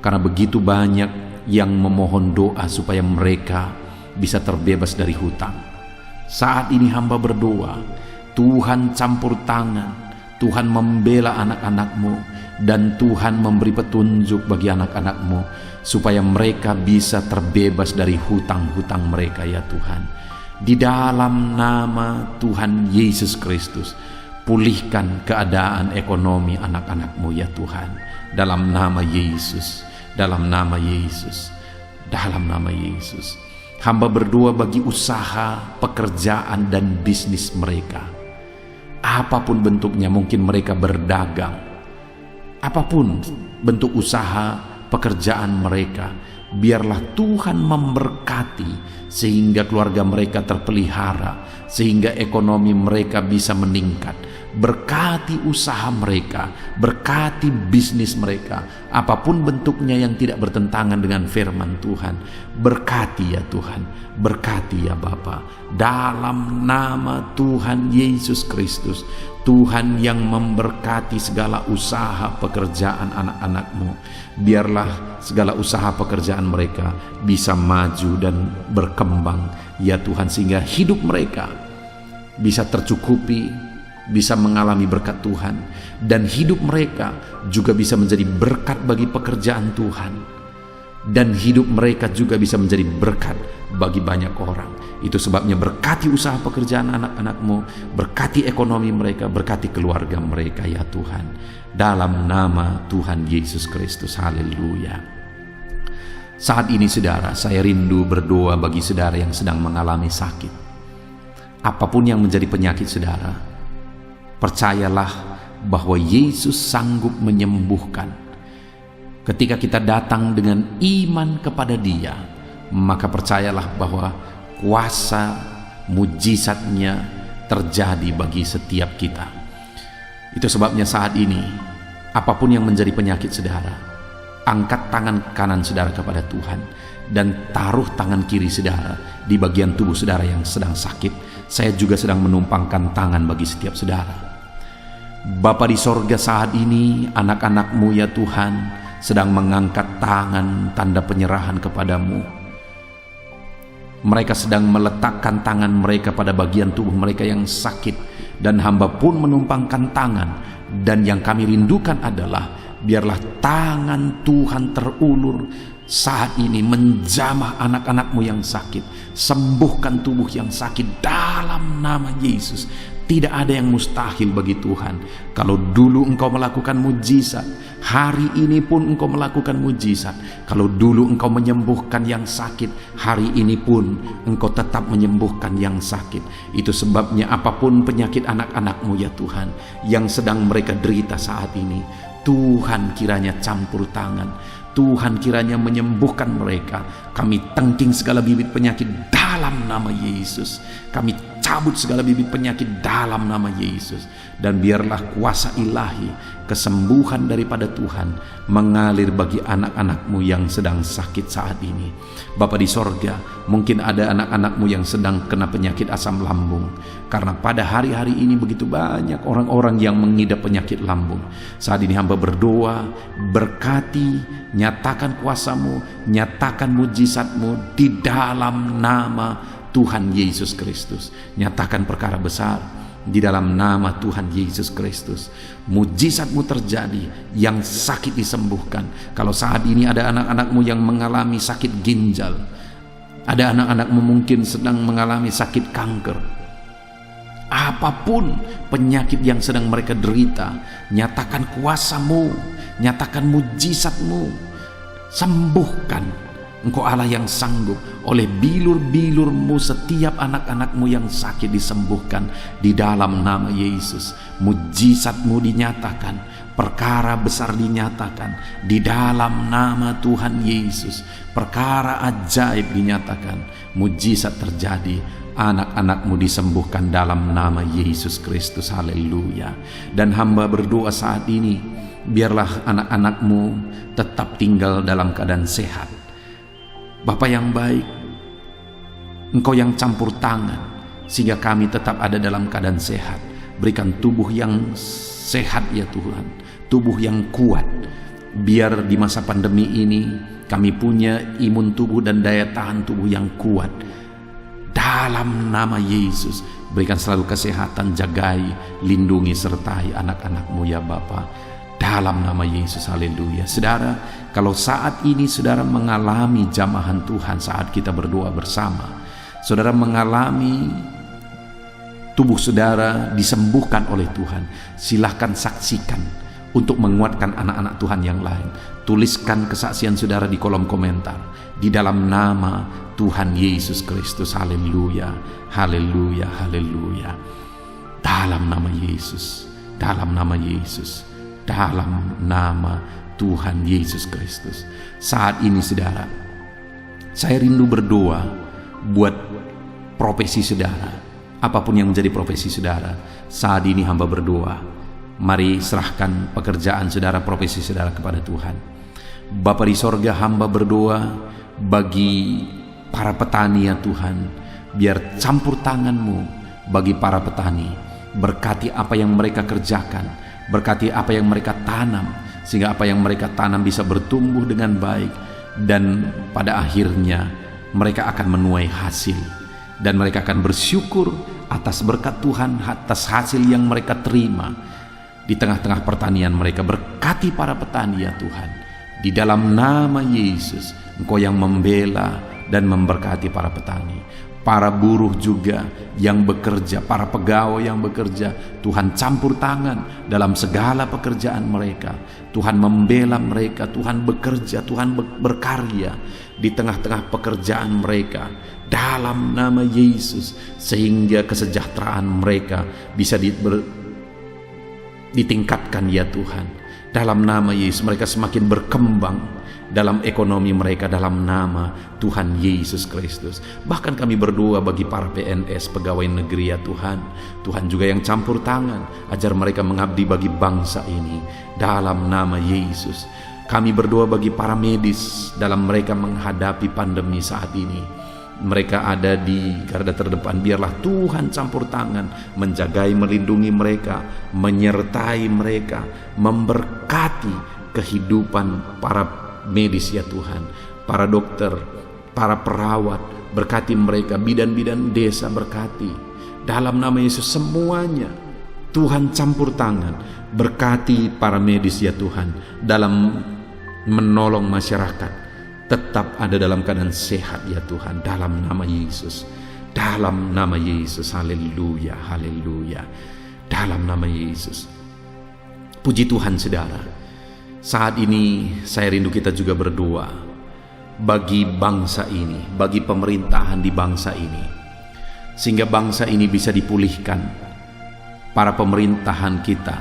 karena begitu banyak yang memohon doa supaya mereka bisa terbebas dari hutang, saat ini hamba berdoa, Tuhan campur tangan, Tuhan membela anak-anakmu, dan Tuhan memberi petunjuk bagi anak-anakmu supaya mereka bisa terbebas dari hutang-hutang mereka ya Tuhan. Di dalam nama Tuhan Yesus Kristus, pulihkan keadaan ekonomi anak-anakmu ya Tuhan. Dalam nama Yesus, dalam nama Yesus, dalam nama Yesus. Hamba berdoa bagi usaha, pekerjaan, dan bisnis mereka. Apapun bentuknya, mungkin mereka berdagang, apapun bentuk usaha pekerjaan mereka, biarlah Tuhan memberkati sehingga keluarga mereka terpelihara, sehingga ekonomi mereka bisa meningkat. Berkati usaha mereka, berkati bisnis mereka, apapun bentuknya yang tidak bertentangan dengan firman Tuhan. Berkati ya Tuhan, berkati ya Bapa, dalam nama Tuhan Yesus Kristus. Tuhan yang memberkati segala usaha pekerjaan anak-anakmu, biarlah segala usaha pekerjaan mereka bisa maju dan berkembang ya Tuhan, sehingga hidup mereka bisa tercukupi, bisa mengalami berkat Tuhan, dan hidup mereka juga bisa menjadi berkat bagi pekerjaan Tuhan, dan hidup mereka juga bisa menjadi berkat bagi banyak orang. Itu sebabnya berkati usaha pekerjaan anak-anakmu, berkati ekonomi mereka, berkati keluarga mereka ya Tuhan, dalam nama Tuhan Yesus Kristus. Haleluya. Saat ini saudara, saya rindu berdoa bagi saudara yang sedang mengalami sakit. Apapun yang menjadi penyakit saudara, percayalah bahwa Yesus sanggup menyembuhkan. Ketika kita datang dengan iman kepada Dia, maka percayalah bahwa kuasa mujizatnya terjadi bagi setiap kita. Itu sebabnya saat ini, apapun yang menjadi penyakit saudara, angkat tangan kanan saudara kepada Tuhan dan taruh tangan kiri saudara di bagian tubuh saudara yang sedang sakit. Saya juga sedang menumpangkan tangan bagi setiap saudara. Bapa di sorga, saat ini anak-anakmu ya Tuhan sedang mengangkat tangan tanda penyerahan kepadamu. Mereka sedang meletakkan tangan mereka pada bagian tubuh mereka yang sakit, dan hamba pun menumpangkan tangan. Dan yang kami rindukan adalah biarlah tangan Tuhan terulur saat ini menjamah anak-anakmu yang sakit, sembuhkan tubuh yang sakit dalam nama Yesus. Tidak ada yang mustahil bagi Tuhan. Kalau dulu Engkau melakukan mujizat, hari ini pun Engkau melakukan mujizat. Kalau dulu Engkau menyembuhkan yang sakit, hari ini pun Engkau tetap menyembuhkan yang sakit. Itu sebabnya apapun penyakit anak-anakmu ya Tuhan, yang sedang mereka derita saat ini, Tuhan kiranya campur tangan, Tuhan kiranya menyembuhkan mereka. Kami tengking segala bibit penyakit dalam nama Yesus. Kami cabut segala bibit penyakit dalam nama Yesus. Dan biarlah kuasa ilahi, kesembuhan daripada Tuhan mengalir bagi anak-anakmu yang sedang sakit saat ini. Bapa di sorga, mungkin ada anak-anakmu yang sedang kena penyakit asam lambung. Karena pada hari-hari ini begitu banyak orang-orang yang mengidap penyakit lambung. Saat ini hamba berdoa, berkati, nyatakan kuasamu, nyatakan mujizatmu di dalam nama Tuhan Yesus Kristus. Nyatakan perkara besar di dalam nama Tuhan Yesus Kristus. Mujizatmu terjadi, yang sakit disembuhkan. Kalau saat ini ada anak-anakmu yang mengalami sakit ginjal, ada anak-anakmu mungkin sedang mengalami sakit kanker, apapun penyakit yang sedang mereka derita, nyatakan kuasamu, nyatakan mujizatmu, sembuhkan. Engkau Allah yang sanggup. Oleh bilur-bilurmu setiap anak-anakmu yang sakit disembuhkan di dalam nama Yesus. Mujizatmu dinyatakan, perkara besar dinyatakan di dalam nama Tuhan Yesus. Perkara ajaib dinyatakan, mujizat terjadi, anak-anakmu disembuhkan dalam nama Yesus Kristus. Haleluya. Dan hamba berdoa saat ini, biarlah anak-anakmu tetap tinggal dalam keadaan sehat. Bapa yang baik, Engkau yang campur tangan sehingga kami tetap ada dalam keadaan sehat. Berikan tubuh yang sehat ya Tuhan, tubuh yang kuat. Biar di masa pandemi ini kami punya imun tubuh dan daya tahan tubuh yang kuat. Dalam nama Yesus, berikan selalu kesehatan, jagai, lindungi, sertai anak-anakmu ya Bapa. Dalam nama Yesus, haleluya. Saudara, kalau saat ini saudara mengalami jamahan Tuhan saat kita berdoa bersama, saudara mengalami tubuh saudara disembuhkan oleh Tuhan, silahkan saksikan untuk menguatkan anak-anak Tuhan yang lain. Tuliskan kesaksian saudara di kolom komentar di dalam nama Tuhan Yesus Kristus. Haleluya, haleluya, haleluya. Dalam nama Yesus, dalam nama Yesus, dalam nama Tuhan Yesus Kristus. Saat ini saudara, saya rindu berdoa buat profesi saudara. Apapun yang menjadi profesi saudara, saat ini hamba berdoa. Mari serahkan pekerjaan saudara, profesi saudara kepada Tuhan. Bapa di sorga, hamba berdoa bagi para petani ya Tuhan. Biar campur tangan-Mu bagi para petani. Berkati apa yang mereka kerjakan, berkati apa yang mereka tanam, sehingga apa yang mereka tanam bisa bertumbuh dengan baik, dan pada akhirnya mereka akan menuai hasil, dan mereka akan bersyukur atas berkat Tuhan, atas hasil yang mereka terima di tengah-tengah pertanian mereka. Berkati para petani ya Tuhan, di dalam nama Yesus. Engkau yang membela dan memberkati para petani, para buruh juga yang bekerja, para pegawai yang bekerja. Tuhan campur tangan dalam segala pekerjaan mereka. Tuhan membela mereka, Tuhan bekerja, Tuhan berkarya di tengah-tengah pekerjaan mereka dalam nama Yesus, sehingga kesejahteraan mereka bisa ditingkatkan ya Tuhan. Dalam nama Yesus mereka semakin berkembang dalam ekonomi mereka dalam nama Tuhan Yesus Kristus. Bahkan kami berdoa bagi para PNS, pegawai negeri ya Tuhan. Tuhan juga yang campur tangan, ajar mereka mengabdi bagi bangsa ini dalam nama Yesus. Kami berdoa bagi para medis dalam mereka menghadapi pandemi saat ini. Mereka ada di garda terdepan. Biarlah Tuhan campur tangan, menjagai, melindungi mereka, menyertai mereka, memberkati kehidupan para medis ya Tuhan, para dokter, para perawat. Berkati mereka, bidan-bidan desa berkati. Dalam nama Yesus semuanya Tuhan campur tangan. Berkati para medis ya Tuhan dalam menolong masyarakat, tetap ada dalam keadaan sehat ya Tuhan, dalam nama Yesus. Dalam nama Yesus, haleluya, haleluya. Dalam nama Yesus. Puji Tuhan saudara. Saat ini saya rindu kita juga berdoa bagi bangsa ini, bagi pemerintahan di bangsa ini, sehingga bangsa ini bisa dipulihkan. Para pemerintahan kita,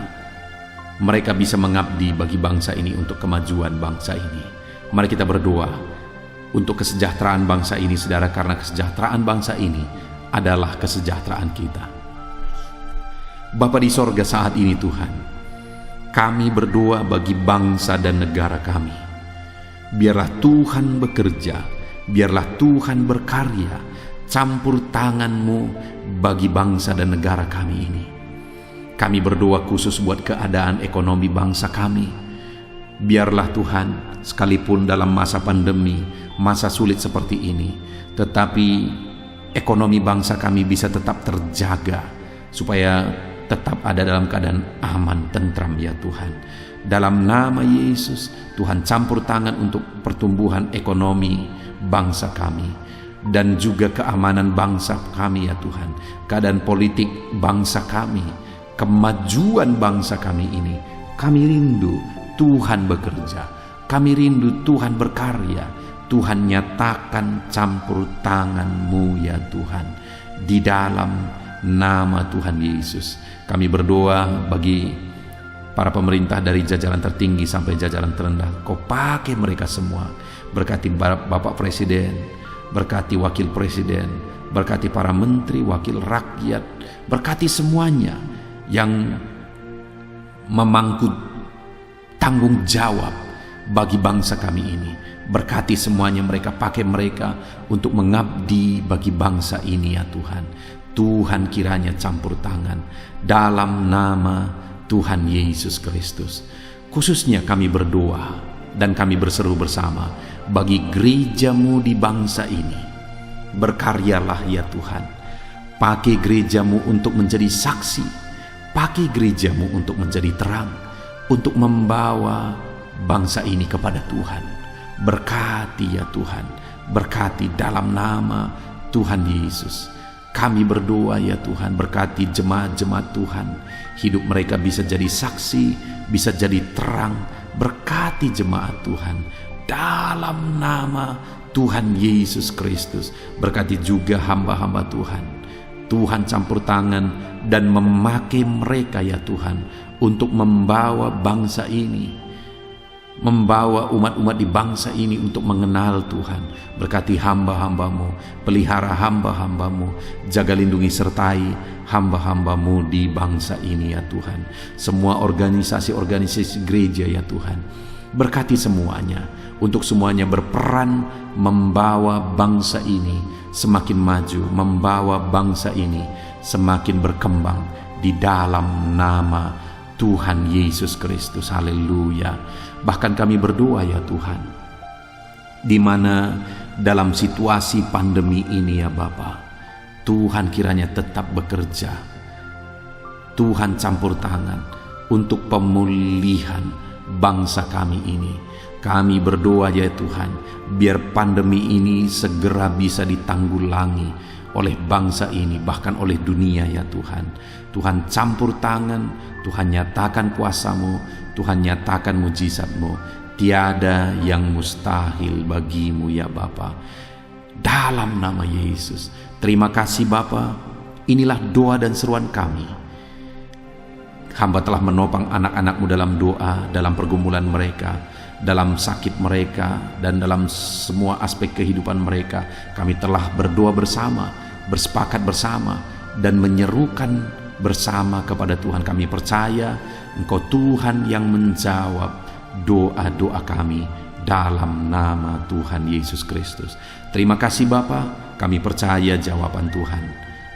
mereka bisa mengabdi bagi bangsa ini untuk kemajuan bangsa ini. Mari kita berdoa untuk kesejahteraan bangsa ini saudara, karena kesejahteraan bangsa ini adalah kesejahteraan kita. Bapa di sorga, saat ini Tuhan, kami berdoa bagi bangsa dan negara kami. Biarlah Tuhan bekerja, biarlah Tuhan berkarya, campur tangan-Mu bagi bangsa dan negara kami ini. Kami berdoa khusus buat keadaan ekonomi bangsa kami. Biarlah Tuhan, sekalipun dalam masa pandemi, masa sulit seperti ini, tetapi ekonomi bangsa kami bisa tetap terjaga, supaya tetap ada dalam keadaan aman, tentram ya Tuhan. Dalam nama Yesus, Tuhan campur tangan untuk pertumbuhan ekonomi bangsa kami, dan juga keamanan bangsa kami ya Tuhan. Keadaan politik bangsa kami, kemajuan bangsa kami ini, kami rindu Tuhan bekerja, kami rindu Tuhan berkarya. Tuhan nyatakan campur tangan-Mu ya Tuhan. Di dalam nama Tuhan Yesus, kami berdoa bagi para pemerintah dari jajaran tertinggi sampai jajaran terendah. Kau pakai mereka semua. Berkati Bapak Presiden, berkati Wakil Presiden, berkati para menteri, wakil rakyat, berkati semuanya yang memangku tanggung jawab bagi bangsa kami ini. Berkati semuanya, mereka pakai mereka untuk mengabdi bagi bangsa ini ya Tuhan. Tuhan kiranya campur tangan dalam nama Tuhan Yesus Kristus. Khususnya kami berdoa dan kami berseru bersama bagi gereja-Mu di bangsa ini. Berkaryalah ya Tuhan. Pakai gereja-Mu untuk menjadi saksi. Pakai gereja-Mu untuk menjadi terang, untuk membawa bangsa ini kepada Tuhan. Berkati ya Tuhan, berkati dalam nama Tuhan Yesus. Kami berdoa ya Tuhan, berkati jemaat-jemaat Tuhan, hidup mereka bisa jadi saksi, bisa jadi terang. Berkati jemaat Tuhan dalam nama Tuhan Yesus Kristus. Berkati juga hamba-hamba Tuhan. Tuhan campur tangan dan memakai mereka ya Tuhan untuk membawa bangsa ini, membawa umat-umat di bangsa ini untuk mengenal Tuhan. Berkati hamba-hamba-Mu, pelihara hamba-hamba-Mu, jaga lindungi sertai hamba-hamba-Mu di bangsa ini ya Tuhan. Semua organisasi-organisasi gereja ya Tuhan, berkati semuanya, untuk semuanya berperan membawa bangsa ini semakin maju, membawa bangsa ini semakin berkembang di dalam nama Tuhan Yesus Kristus. Haleluya. Bahkan kami berdoa ya Tuhan, di mana dalam situasi pandemi ini ya Bapa, Tuhan kiranya tetap bekerja. Tuhan campur tangan untuk pemulihan bangsa kami ini. Kami berdoa ya Tuhan, biar pandemi ini segera bisa ditanggulangi oleh bangsa ini, bahkan oleh dunia ya Tuhan. Tuhan campur tangan, Tuhan nyatakan kuasa-Mu, Tuhan nyatakan mujizat-Mu. Tiada yang mustahil bagi-Mu ya Bapa. Dalam nama Yesus. Terima kasih Bapa. Inilah doa dan seruan kami. Hamba telah menopang anak-anak-Mu dalam doa, dalam pergumulan mereka, dalam sakit mereka, dan dalam semua aspek kehidupan mereka. Kami telah berdoa bersama, bersepakat bersama, dan menyerukan bersama kepada Tuhan. Kami percaya Engkau Tuhan yang menjawab doa-doa kami dalam nama Tuhan Yesus Kristus. Terima kasih Bapa, kami percaya jawaban Tuhan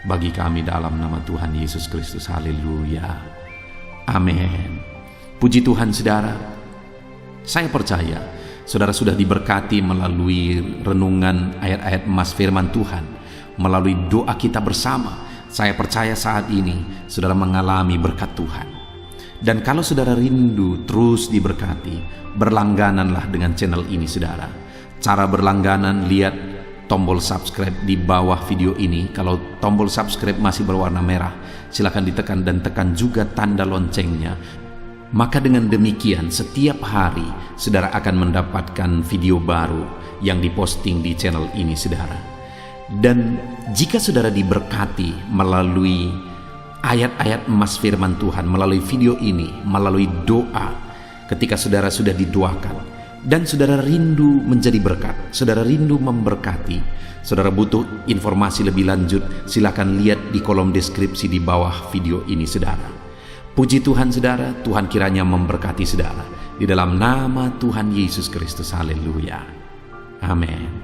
bagi kami dalam nama Tuhan Yesus Kristus. Haleluya. Amin. Puji Tuhan saudara. Saya percaya saudara sudah diberkati melalui renungan ayat-ayat emas firman Tuhan, melalui doa kita bersama. Saya percaya saat ini saudara mengalami berkat Tuhan. Dan kalau saudara rindu terus diberkati, berlanggananlah dengan channel ini saudara. Cara berlangganan, lihat tombol subscribe di bawah video ini. Kalau tombol subscribe masih berwarna merah, silakan ditekan dan tekan juga tanda loncengnya. Maka dengan demikian setiap hari saudara akan mendapatkan video baru yang diposting di channel ini saudara. Dan jika saudara diberkati melalui ayat-ayat emas firman Tuhan, melalui video ini, melalui doa, ketika saudara sudah didoakan, dan saudara rindu menjadi berkat, saudara rindu memberkati, saudara butuh informasi lebih lanjut, silakan lihat di kolom deskripsi di bawah video ini saudara. Puji Tuhan saudara, Tuhan kiranya memberkati saudara. Di dalam nama Tuhan Yesus Kristus, haleluya. Amin.